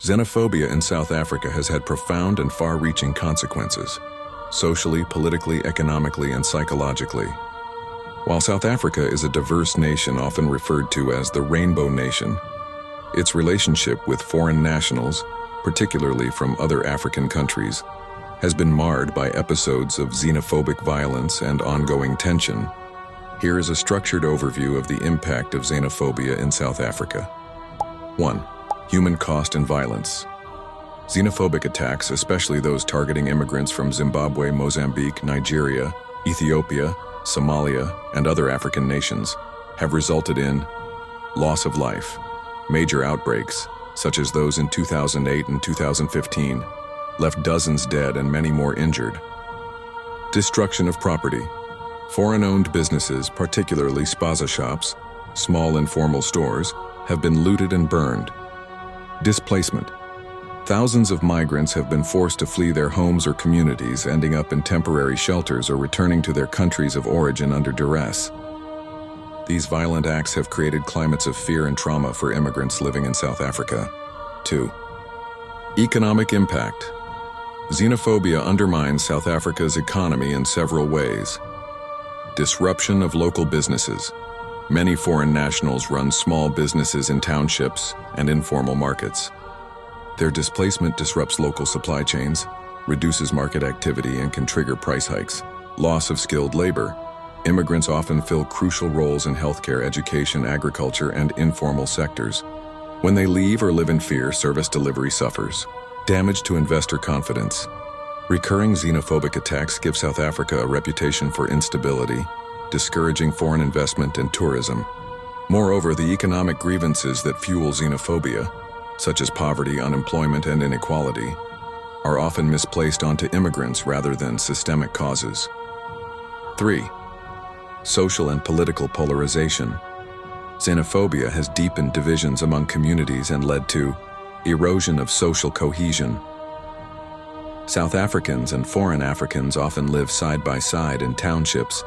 Xenophobia in South Africa has had profound and far-reaching consequences, socially, politically, economically, and psychologically. While South Africa is a diverse nation often referred to as the Rainbow Nation, its relationship with foreign nationals, particularly from other African countries, has been marred by episodes of xenophobic violence and ongoing tension. Here is a structured overview of the impact of xenophobia in South Africa. 1. Human cost and violence. Xenophobic attacks, especially those targeting immigrants from Zimbabwe, Mozambique, Nigeria, Ethiopia, Somalia, and other African nations, have resulted in loss of life. Major outbreaks, such as those in 2008 and 2015, left dozens dead and many more injured. Destruction of property. Foreign-owned businesses, particularly spaza shops, small informal stores, have been looted and burned. Displacement. Thousands of migrants have been forced to flee their homes or communities, ending up in temporary shelters or returning to their countries of origin under duress. These violent acts have created climates of fear and trauma for immigrants living in South Africa. 2. Economic impact. Xenophobia undermines South Africa's economy in several ways. Disruption of local businesses. Many foreign nationals run small businesses in townships and informal markets. Their displacement disrupts local supply chains, reduces market activity, and can trigger price hikes. Loss of skilled labor. Immigrants often fill crucial roles in healthcare, education, agriculture, and informal sectors. When they leave or live in fear, service delivery suffers. Damage to investor confidence. Recurring xenophobic attacks give South Africa a reputation for instability, discouraging foreign investment and tourism. Moreover, the economic grievances that fuel xenophobia, such as poverty, unemployment, and inequality, are often misplaced onto immigrants rather than systemic causes. 3. Social and political polarization. Xenophobia has deepened divisions among communities and led to erosion of social cohesion. South Africans and foreign Africans often live side by side in townships,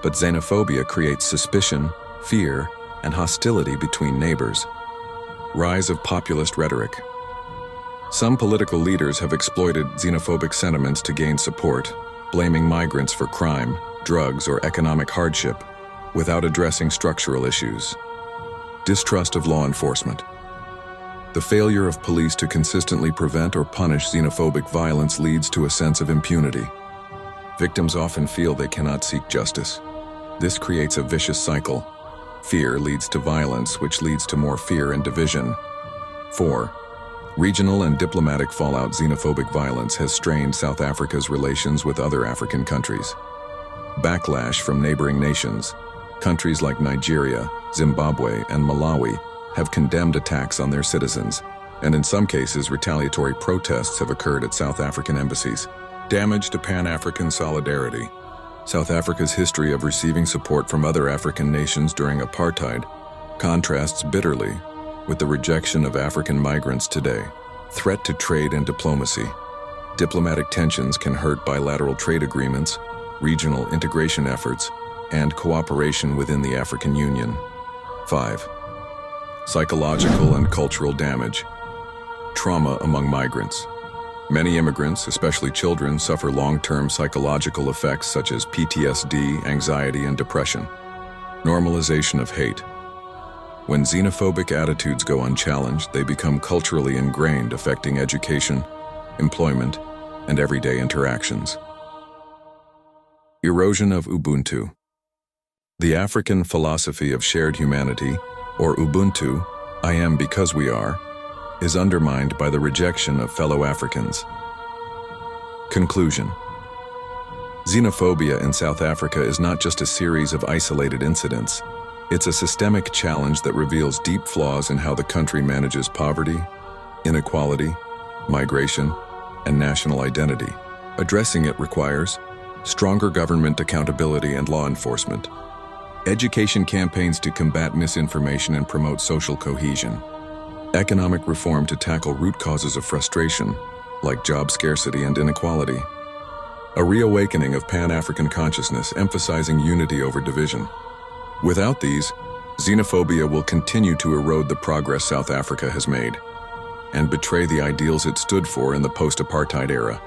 but xenophobia creates suspicion, fear, and hostility between neighbors. Rise of populist rhetoric. Some political leaders have exploited xenophobic sentiments to gain support, blaming migrants for crime, drugs, or economic hardship, without addressing structural issues. Distrust of law enforcement. The failure of police to consistently prevent or punish xenophobic violence leads to a sense of impunity. Victims often feel they cannot seek justice. This creates a vicious cycle. Fear leads to violence, which leads to more fear and division. 4. Regional and diplomatic fallout. Xenophobic violence has strained South Africa's relations with other African countries. Backlash from neighboring nations. Countries like Nigeria, Zimbabwe, and Malawi have condemned attacks on their citizens, and in some cases retaliatory protests have occurred at South African embassies. Damage to Pan-African solidarity. South Africa's history of receiving support from other African nations during apartheid contrasts bitterly with the rejection of African migrants today. Threat to trade and diplomacy. Diplomatic tensions can hurt bilateral trade agreements, regional integration efforts, and cooperation within the African Union. 5. Psychological and cultural damage. Trauma among migrants. Many immigrants, especially children, suffer long-term psychological effects such as PTSD, anxiety, and depression. Normalization of hate. When xenophobic attitudes go unchallenged, they become culturally ingrained, affecting education, employment, and everyday interactions. Erosion of Ubuntu. The African philosophy of shared humanity, or Ubuntu, I am because we are, is undermined by the rejection of fellow Africans. Conclusion. Xenophobia in South Africa is not just a series of isolated incidents. It's a systemic challenge that reveals deep flaws in how the country manages poverty, inequality, migration, and national identity. Addressing it requires stronger government accountability and law enforcement, education campaigns to combat misinformation and promote social cohesion, economic reform to tackle root causes of frustration, like job scarcity and inequality, a reawakening of Pan-African consciousness emphasizing unity over division. Without these, xenophobia will continue to erode the progress South Africa has made. and betray the ideals it stood for in the post-apartheid era.